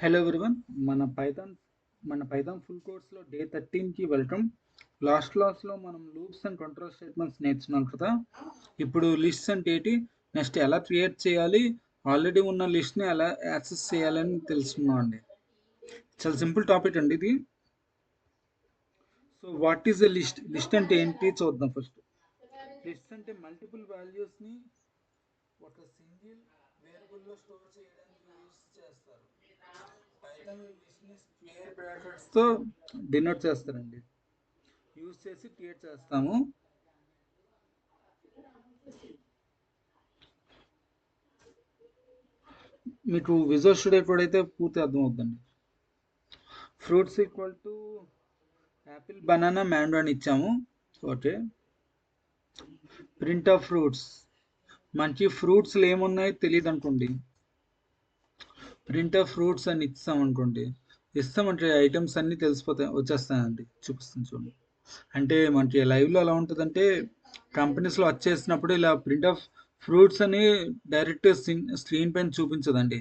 Hello everyone. మన Python full కోర్స్లో day 13కి వెల్కమ్. లాస్ట్ క్లాస్లో మనం లూప్స్ అండ్ కంట్రోల్ స్టేట్మెంట్స్ నేర్చుకున్నాం కదా. ఇప్పుడు లిస్ట్స్ అంటే ఏంటి, నెక్స్ట్ ఎలా క్రియేట్ చేయాలి, ఆల్రెడీ ఉన్న లిస్ట్ని ఎలా యాక్సెస్ చేయాలని తెలుసుకున్నాం అండి. చాలా సింపుల్ టాపిక్ అండి ఇది. So what is a list? List అంటే ఏంటి చూద్దాం ఫస్ట్. లిస్ట్ అంటే మల్టిపుల్ వాల్యూస్ని ఒక సింగిల్ వేరియబుల్లో స్టోర్ చేయడానికి యూజ్ చేస్తారు. పైథాన్ లిస్ట్ని స్క్వేర్ బ్రాకెట్స్తో డినోట్ చేస్తారండి. యూజ్ చేసి క్రియేట్ చేస్తాము. మీకు విజువల్ స్టూడియో కోడ్ అయితే పూర్తి అర్థమవుతుందండి. Fruits equal to apple, banana, mango అని ఇచ్చాము. ఓకే. ప్రింట్ ఆఫ్ ఫ్రూట్స్, మంచి ఫ్రూట్స్లో ఏమున్నాయో తెలియదు అనుకోండి, ప్రింట్ ఆఫ్ ఫ్రూట్స్ అని ఇస్తాం అనుకోండి, ఇస్తామంటే ఐటమ్స్ అన్నీ తెలిసిపోతాయి, వచ్చేస్తాయండి. చూపిస్తాను చూడండి. అంటే మనకి లైవ్లో ఎలా ఉంటుందంటే, కంపెనీస్లో వచ్చేసినప్పుడు ఇలా ప్రింట్ ఆఫ్ ఫ్రూట్స్ అని డైరెక్ట్ స్క్రీన్ పైన చూపించదండి.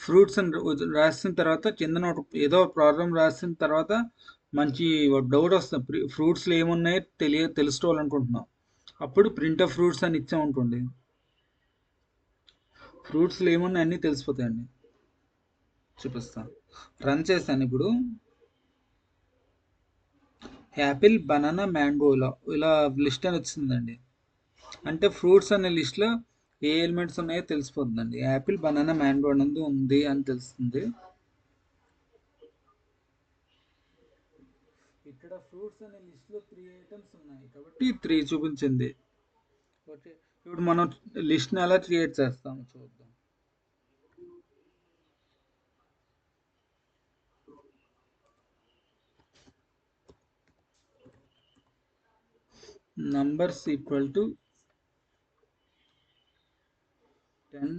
ఫ్రూట్స్ అని రాసిన తర్వాత కింద ఏదో ప్రాబ్లం రాసిన తర్వాత మంచి డౌట్ వస్తుంది, ఫ్రూట్స్లో ఏమున్నాయో తెలుసుకోవాలనుకుంటున్నాం. అప్పుడు ప్రింట్ ఆఫ్ ఫ్రూట్స్ అని ఇచ్చామనుకోండి, ఫ్రూట్స్లో ఏమున్నాయి అన్నీ తెలిసిపోతాయండి. చూపిస్తాను, రన్ చేస్తాను ఇప్పుడు. యాపిల్, బనానా, మ్యాంగో ఇలా లిస్ట్ అని వచ్చిందండి. అంటే ఫ్రూట్స్ అనే లిస్ట్లో ఏ ఎలిమెంట్స్ ఉన్నాయో తెలిసిపోతుందండి. యాపిల్, బనానా, మ్యాంగో అనేది ఉంది అని తెలుస్తుంది. ఇక్కడ ఫ్రూట్స్ అనే లిస్ట్లో 3 ఐటమ్స్ ఉన్నాయి కాబట్టి 3 చూపించింది. ఓకే, ఇప్పుడు మనం లిస్ట్ని ఎలా క్రియేట్ చేస్తాము చూద్దాం. నంబర్స్ ఈక్వల్ టు 10,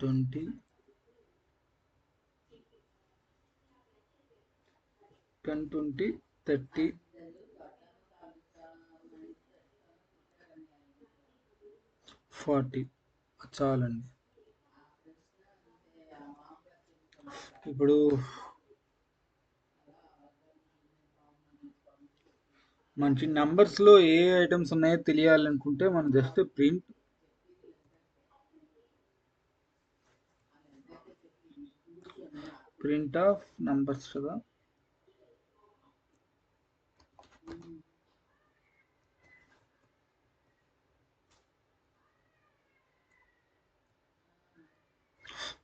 20, 30, 40 చాలండి. ఇప్పుడు మనకి నంబర్స్లో ఏ ఐటమ్స్ ఉన్నాయో తెలియాలనుకుంటే మనం జస్ట్ ప్రింట్ ఆఫ్ నంబర్స్ కదా.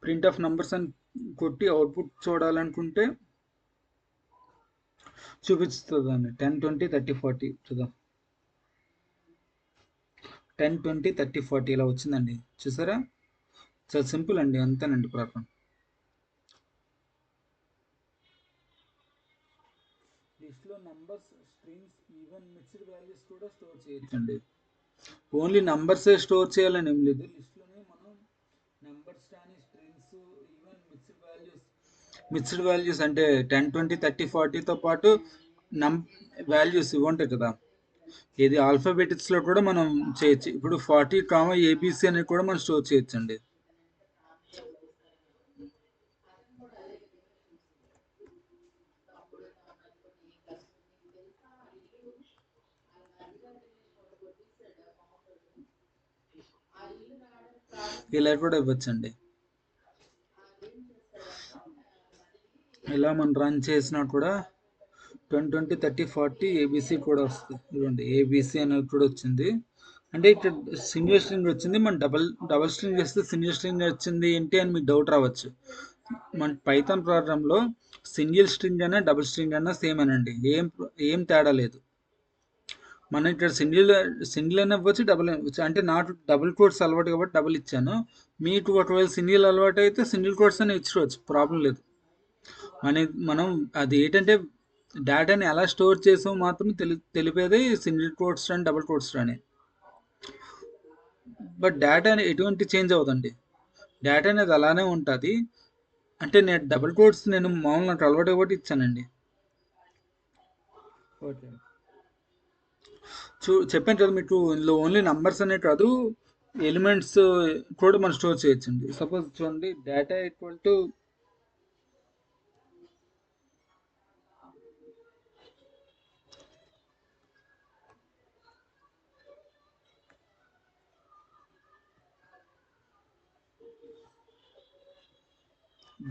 ప్రింట్ ఆఫ్ నంబర్స్ అని కొట్టి అవుట్పుట్ చూడాలనుకుంటే చూపిస్తుందండి. 10, 20, 30, 40 చూద్దాం. 10, 20, 30, 40 ఇలా వచ్చిందండి. చూసారా, చాలా సింపుల్ అండి, అంతేనండి ప్రాబ్లం. లిస్ట్లో numbers, strings, even mixed values కూడా స్టోర్ చేయొచ్చండి. ఓన్లీ నంబర్సే స్టోర్ చేయాలని ఏం లేదు. లిస్ట్లోనే మనం నంబర్స్ కానీ, స్ట్రింగ్స్, ఈవెన్ మిక్స్డ్ వాల్యూస్ అంటే 10, 20, 30, 40తో పాటు వాల్యూస్ ఇవి ఉంటాయి కదా, ఇది ఆల్ఫాబెటిక్స్లో కూడా మనం చేయొచ్చు. ఇప్పుడు 40, ఏబిసి అనేది కూడా మనం స్టోర్ చేయొచ్చండి. ఇలా కూడా ఇవ్వచ్చండి. ఇలా మనం రన్ చేసినా కూడా 10, 20, 30, 40 ఏబిసి కూడా వస్తుంది. ఇవ్వండి, ఏబిసి అనేది కూడా వచ్చింది. అంటే ఇక్కడ సింగిల్ స్ట్రింగ్ వచ్చింది, మన డబల్ స్ట్రింగ్ చేస్తే సింగిల్ స్ట్రింగ్ వచ్చింది ఏంటి అని మీకు డౌట్ రావచ్చు. మన పైథాన్ ప్రోగ్రాంలో సింగిల్ స్ట్రింగ్ అయినా డబుల్ స్ట్రింగ్ అయినా సేమ్ అనండి, ఏం తేడా లేదు. మనం ఇక్కడ సింగిల్ అయినా ఇవ్వచ్చు, డబుల్ అయినా ఇవ్వచ్చు. అంటే నాకు డబుల్ కోట్స్ అలవాటు కాబట్టి డబుల్ ఇచ్చాను. మీకు ఒకవేళ సింగిల్ అలవాటు అయితే సింగిల్ కోట్స్ అని ఇచ్చుకోవచ్చు, ప్రాబ్లం లేదు. మనం అది ఏంటంటే డేటాని ఎలా స్టోర్ చేసామో మాత్రం తెలిపేది సింగిల్ కోట్స్ అని, డబుల్ కోట్స్ అని. బట్ డేటా ఎటువంటి చేంజ్ అవ్వదండి, డేటా అనేది అలానే ఉంటుంది. అంటే నేను డబుల్ కోట్స్ మామూలు నాకు అలవాటు కాబట్టి ఇచ్చానండి. ఓకే, చెప్పాను కదా మీకు, ఇందులో ఓన్లీ నంబర్స్ అనే కాదు, ఎలిమెంట్స్ కూడా మనం స్టోర్ చేయొచ్చండి. సపోజ్ చూడండి, data equal to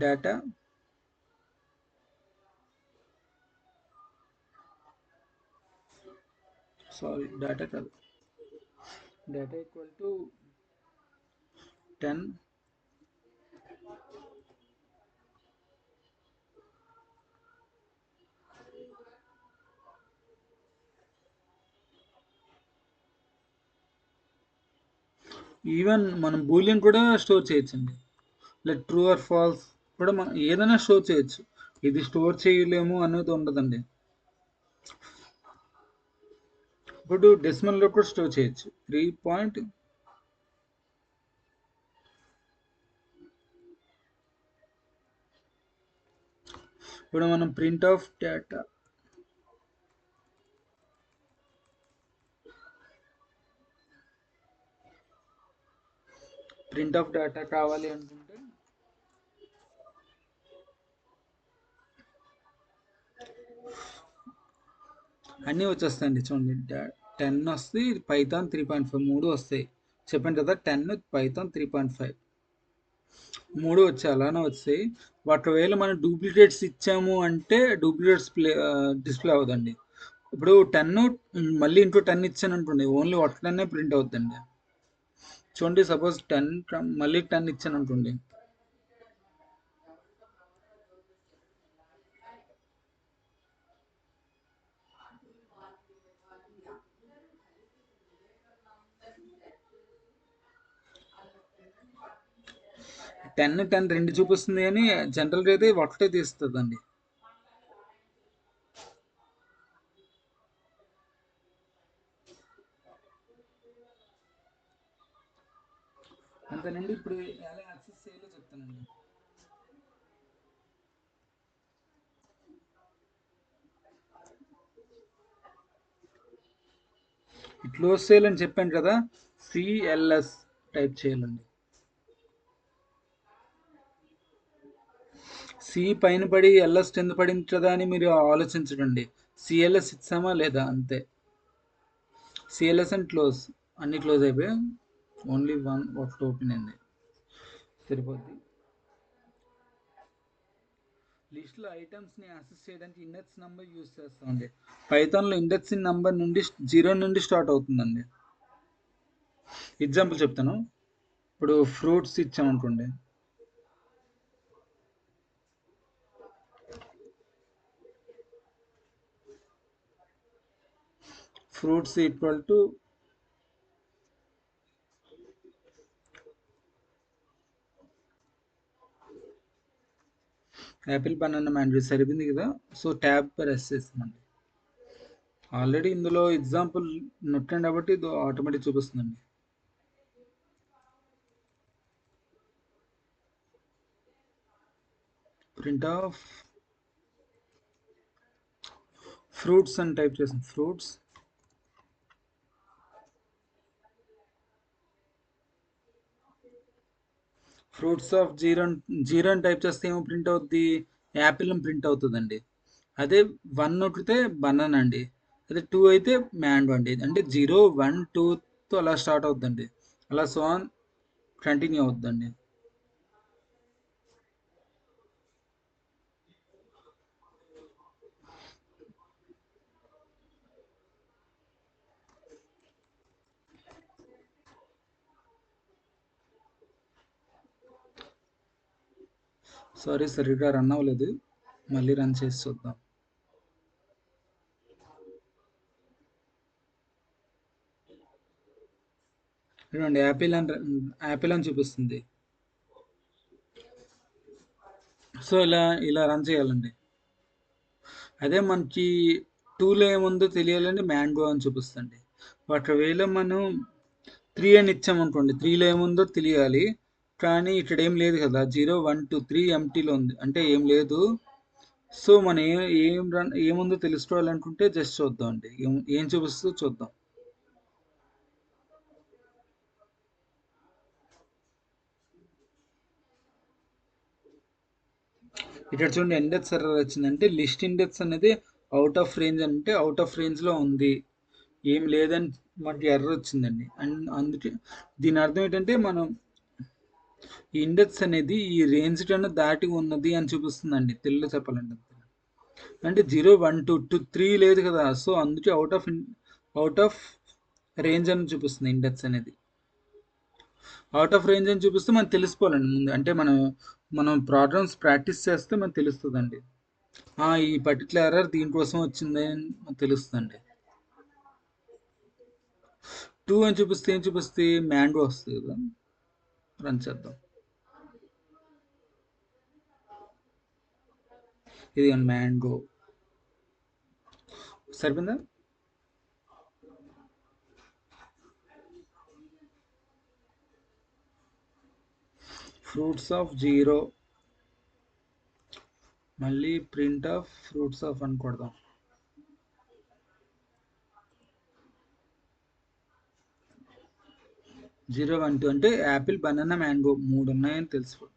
data sorry data కాదు, డేటా ఈక్వల్ టు 10 ఈవెన్ మనం బూలియన్ కూడా స్టోర్ చేయొచ్చండి. లైక్ ట్రూ ఆర్ ఫాల్స్ కూడా మనం ఏదైనా స్టోర్ చేయొచ్చు. ఇది స్టోర్ చేయలేము అనేది ఉండదండి. ఇప్పుడు డెసిమల్లో కూడా స్టోర్ చేయొచ్చు. 3 ఇప్పుడు మనం ప్రింట్ ఆఫ్ డేటా కావాలి అనుకుంటే అన్నీ వచ్చేస్తాయండి. చూడండి, 10 వస్తాయి, పైథాన్ 3.5 మూడు వస్తాయి. చెప్పాను కదా, 10 పైథాన్ 3.5 మూడు వచ్చాయి, అలానే వచ్చాయి. ఒకవేళ మనం డూప్లికేట్స్ ఇచ్చాము అంటే డూప్లికేట్స్ డిస్ప్లే అవ్వదండి. ఇప్పుడు 10 మళ్ళీ ఇంకో 10 ఇచ్చాను అనుకోండి, ఓన్లీ ఒకటనే ప్రింట్ అవుతుందండి. చూడండి, సపోజ్ 10 మళ్ళీ 10 ఇచ్చాను అనుకోండి, టెన్ రెండు చూపిస్తుంది కానీ జనరల్గా అయితే ఒకటే తీస్తుందండి. అంతేనండి. ఇప్పుడు ఎలా యాక్సెస్ చేయాలో చెప్తానండి. క్లోజ్ చేయాలని చెప్పాను కదా, సిఎల్ఎస్ టైప్ చేయాలండి. సి పైన పడి ఎల్ఎస్ కింద పడింది కదా అని మీరు ఆలోచించకండి. సిఎల్ఎస్ ఇచ్చామా లేదా అంతే. సిఎల్ఎస్ అండ్ క్లోజ్, అన్ని క్లోజ్ అయిపోయాయి, ఓన్లీ వన్ ఒకటి ఓపెన్ అయింది, సరిపోద్ది. లిస్ట్లో ఐటమ్స్ని యాక్సెస్ చేయడానికి ఇండెక్స్ నెంబర్ యూజ్ చేస్తామండి. పైథాన్లో ఇండెక్స్ నెంబర్ నుండి 0 నుండి స్టార్ట్ అవుతుందండి. ఎగ్జాంపుల్ చెప్తాను. ఇప్పుడు ఫ్రూట్స్ ఇచ్చామనుకోండి, fruits equal to apple, banana, mango సరిపోయింది కదా. సో ట్యాబ్ ప్రెస్ చేస్తామండి. ఆల్రెడీ ఇందులో ఎగ్జాంపుల్ నొక్కండి కాబట్టి ఇది ఆటోమేటిక్ చూపిస్తుందండి. ప్రింట్ ఆఫ్ ఫ్రూట్స్ అని టైప్ చేసాం. ఫ్రూట్స్ ఆఫ్ జీరో అని టైప్ చేస్తే ఏమో ప్రింట్ అవుద్ది, యాపిల్ అని ప్రింట్ అవుతుందండి. అదే 1 నొక్కితే బనానా అండి, అదే 2 అయితే మ్యాంగో అండి. అంటే 0 1 2తో అలా స్టార్ట్ అవుతుందండి, అలా సో ఆన్ కంటిన్యూ అవుతుందండి. సారీ, సరిగ్గా రన్ అవ్వలేదు, మళ్ళీ రన్ చేసి చూద్దాం. చూడండి, యాపిల్ అని చూపిస్తుంది. సో ఇలా రన్ చేయాలండి. అదే మనకి టూలో ఏముందో తెలియాలంటే మ్యాంగో అని చూపిస్తుంది. ఒకవేళ మనం 3 అని ఇచ్చామనుకోండి, 3లో ఏముందో తెలియాలి, కానీ ఇక్కడ ఏం లేదు కదా, 0 1 2 3 ఎంటీలో ఉంది, అంటే ఏం లేదు. సో మనం ఏముందో తెలుసుకోవాలనుకుంటే జస్ట్ చూద్దాం అండి, ఏం చూపిస్తుందో చూద్దాం. ఇక్కడ చూడండి ఇండెక్స్ ఎర్రర్ వచ్చిందంటే లిస్ట్ ఇండెక్స్ అనేది అవుట్ ఆఫ్ రేంజ్ అంటే అవుట్ ఆఫ్ రేంజ్లో ఉంది, ఏం లేదని మనకి ఎర్రర్ వచ్చిందండి. అండ్ అందుకే దీని అర్థం ఏంటంటే మనం ఈ ఇండెక్స్ అనేది ఈ రేంజ్ కన్నా దాటి ఉన్నది అని చూపిస్తుందండి తెలుగులో చెప్పాలంటే. అంటే 0 1 2 3 లేదు కదా, సో అందుకే అవుట్ ఆఫ్ రేంజ్ అని చూపిస్తుంది ఇండెక్స్ అనేది. అవుట్ ఆఫ్ రేంజ్ అని చూపిస్తే మనకు తెలిసిపోవాలండి ముందు, అంటే మనం ప్రోగ్రామ్స్ ప్రాక్టీస్ చేస్తే మనకు తెలుస్తుందండి. ఈ పర్టికులర్ ఎర్రర్ దీనికోసం వచ్చింది అని మనకు తెలుస్తుందండి. 2 అని చూపిస్తే ఏం చూపిస్తే మ్యాంగో వస్తుంది కదా. రన్ చేద్దాం. ఇది మ్యాంగో సరిపోయిందా. ఫ్రూట్స్ ఆఫ్ 0, మళ్ళీ ప్రింట్ ఆఫ్ ఫ్రూట్స్ ఆఫ్ అని కొడదాం. 0 1 2 అంటే యాపిల్ బనానా మ్యాంగో 3 ఉన్నాయని తెలిసిపోతుంది.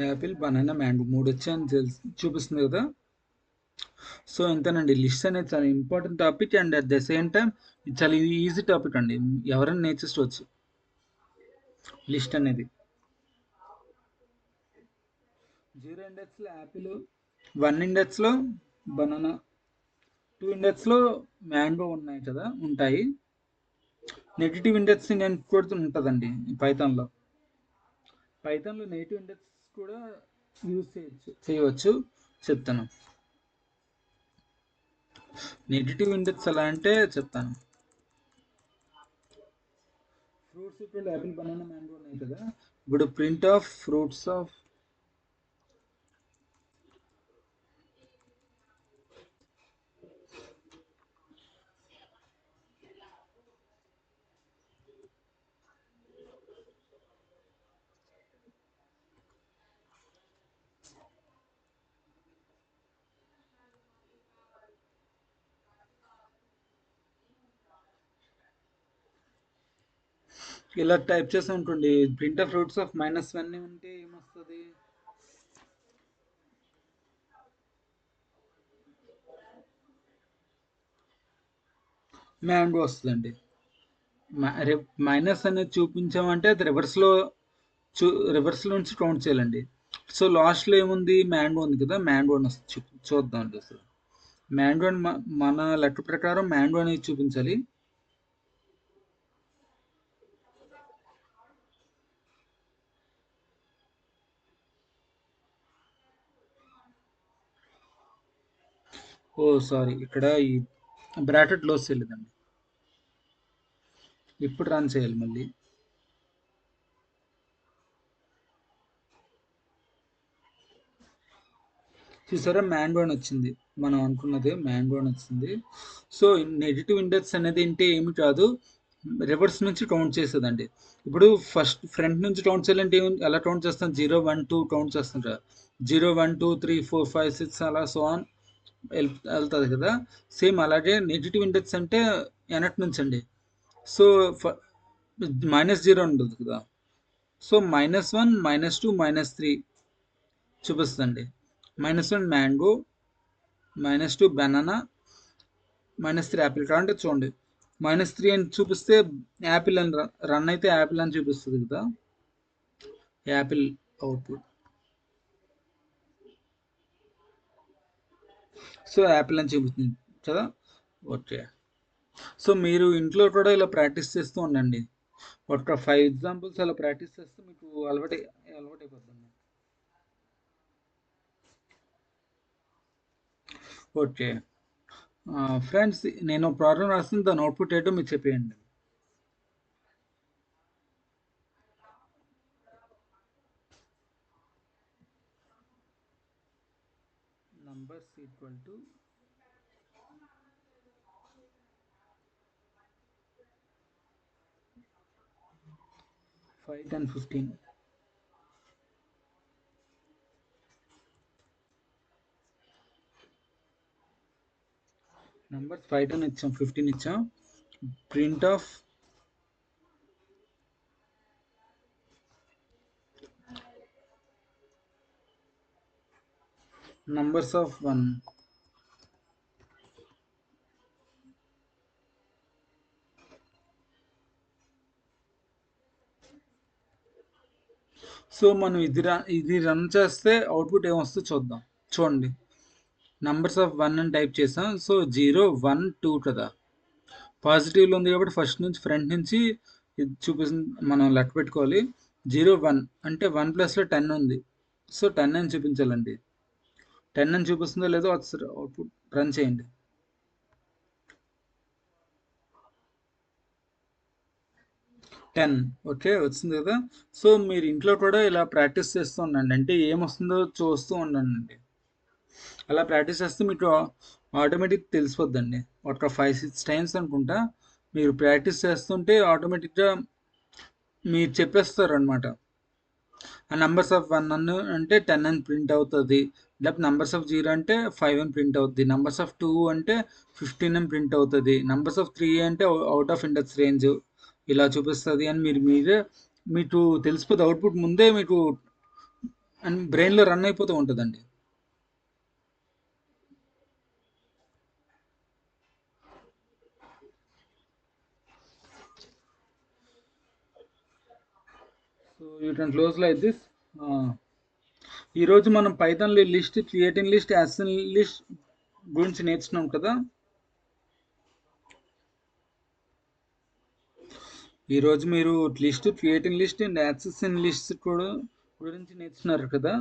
యాపిల్ బనానా మ్యాంగో 3 వచ్చాయని చూపిస్తుంది కదా. సో ఇంతేనండి, లిస్ట్ అనేది చాలా important topic and at the same time ఇది చాలా ఈజీ టాపిక్ అండి, ఎవరైనా నేర్చుకోవచ్చు లిస్ట్ అనేది. 0 ఇండెక్స్లో యాపిల్, 1 ఇండెక్స్లో బనానా, 2 ఇండెక్స్లో మ్యాంగో ఉన్నాయి కదా, ఉంటాయి. నెగటివ్ ఇండెక్స్ నేను కూడా ఉంటుందండి పైథాన్లో. నెగిటివ్ ఇండెక్స్ కూడా యూజ్ చేయవచ్చు చెప్తాను. నెగటివ్ ఇండెక్స్ ఎలా అంటే చెప్తాను. ఫ్రూట్స్ ఇప్పుడు యాపిల్ బనానా మ్యాంగో ఉన్నాయి కదా, ఇప్పుడు ప్రింట్ ఆఫ్ ఫ్రూట్స్ ఆఫ్ ఇలా టైప్ చేసి ఉంటుంది. ప్రింట్ ఆఫ్ ఫ్రూట్స్ ఆఫ్ -1 ఉంటే ఏమొస్తుంది, మ్యాంగో వస్తుందండి. మైనస్ అనేది చూపించామంటే అది రివర్స్లో నుంచి కౌంట్ చేయాలండి. సో లాస్ట్లో ఏముంది, మ్యాంగో ఉంది కదా, మ్యాంగో అని చూద్దాం అండి. అసలు మ్యాంగో అని మన లెక్క ప్రకారం మ్యాంగో అనేది చూపించాలి. సారీ, ఇక్కడ ఈ బ్రాకెట్ క్లోజ్ చేయలేదండి, ఇప్పుడు రన్ చేయాలి మళ్ళీ. చూసారా, మ్యాంగో అని వచ్చింది, మనం అనుకున్నది మ్యాంగో అని వచ్చింది. సో నెగిటివ్ ఇండెక్స్ అనేది ఏంటి, ఏమి కాదు, రివర్స్ నుంచి కౌంట్ చేసేదండి. ఇప్పుడు ఫస్ట్ ఫ్రంట్ నుంచి కౌంట్ చేయాలంటే ఎలా కౌంట్ చేస్తాం, 0 1 2 కౌంట్ చేస్తుంటారు. 0 1 2 3 4 5 6 అలా సో ఆన్ వెళ్తుంది కదా. సేమ్ అలాగే నెగిటివ్ ఇండెక్స్ అంటే వెనక్కి నుంచి అండి. సో -0 ఉండదు కదా, సో -1 -2 -3 చూపిస్తుందండి. -1 mango, -2 banana, -3 Apple. కావాలంటే చూడండి, -3 అని చూపిస్తే యాపిల్ అని రన్ అయితే యాపిల్ అని చూపిస్తుంది కదా, యాపిల్ అవుట్పుట్. సో యాపిల్ అని చూపిస్తుంది కదా. ఓకే, సో మీరు ఇంట్లో కూడా ఇలా ప్రాక్టీస్ చేస్తూ ఉండండి. ఒక 5 ఎగ్జాంపుల్స్ అలా ప్రాక్టీస్ చేస్తే మీకు అలవాటైపోతుంది. ఓకే ఫ్రెండ్స్, నేను ప్రోగ్రామ్ రాస్తుంది, దాని అవుట్పుట్ ఏంటో మీకు చెప్పేయండి. numbers equal to 5 10 15. నెంబర్స్ 5 10 ఇచ్చాం, 15 ఇచ్చాం. print of numbers of 1. So మనం ఇది రన్ చేస్తే అవుట్పుట్ ఏమొస్తుందో చూద్దాం. చూడండి, నంబర్స్ ఆఫ్ 1 అని టైప్ చేసాం. సో 0 1 2 కదా, పాజిటివ్లో ఉంది కాబట్టి ఫస్ట్ నుంచి ఫ్రంట్ నుంచి ఇది చూపిస్తుంది. మనం లెక్క పెట్టుకోవాలి. 0 1 అంటే 1 ప్లస్లో 10 ఉంది. సో 10 అని చూపించాలండి. 10 అని చూపిస్తుందో లేదో ఒకసారి అవుట్పుట్ రన్ చేయండి. 10 ఓకే వచ్చింది కదా. సో మీరు ఇంట్లో కూడా ఇలా ప్రాక్టీస్ చేస్తూ ఉండండి. అంటే ఏమొస్తుందో చూస్తూ ఉండండి. అలా ప్రాక్టీస్ చేస్తే మీకు ఆటోమేటిక్ తెలిసిపోద్దండి. ఒక 5-6 టైమ్స్ అనుకుంటా మీరు ప్రాక్టీస్ చేస్తుంటే ఆటోమేటిక్గా మీరు చెప్పేస్తారు అనమాట. ఆ నంబర్స్ ఆఫ్ 1 అంటే 10 అని ప్రింట్ అవుతుంది. లేకపోతే నంబర్స్ ఆఫ్ 0 అంటే 5 అని ప్రింట్ అవుతుంది. నంబర్స్ ఆఫ్ 2 అంటే 15 అని ప్రింట్ అవుతుంది. నంబర్స్ ఆఫ్ 3 అంటే అవుట్ ఆఫ్ ఇండెక్స్ రేంజ్ ఇలా చూపిస్తుంది అని మీరే మీకు తెలిసిపోతే అవుట్పుట్ ముందే మీకు బ్రెయిన్లో రన్ అయిపోతూ ఉంటుందండి. So you can close like this. ఈరోజు మనం పైథాన్లో list, creating list, action list గురించి నేర్చుకున్నాం కదా. ఈరోజు మీరు list, creating list and accessing list కూడా గురించి నేర్చుకున్నారు కదా.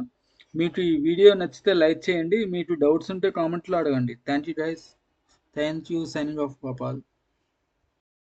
మీకు ఈ వీడియో నచ్చితే లైక్ చేయండి. మీకు డౌట్స్ ఉంటే కామెంట్లో అడగండి. Thank you guys. Thank you. Signing off Gopal.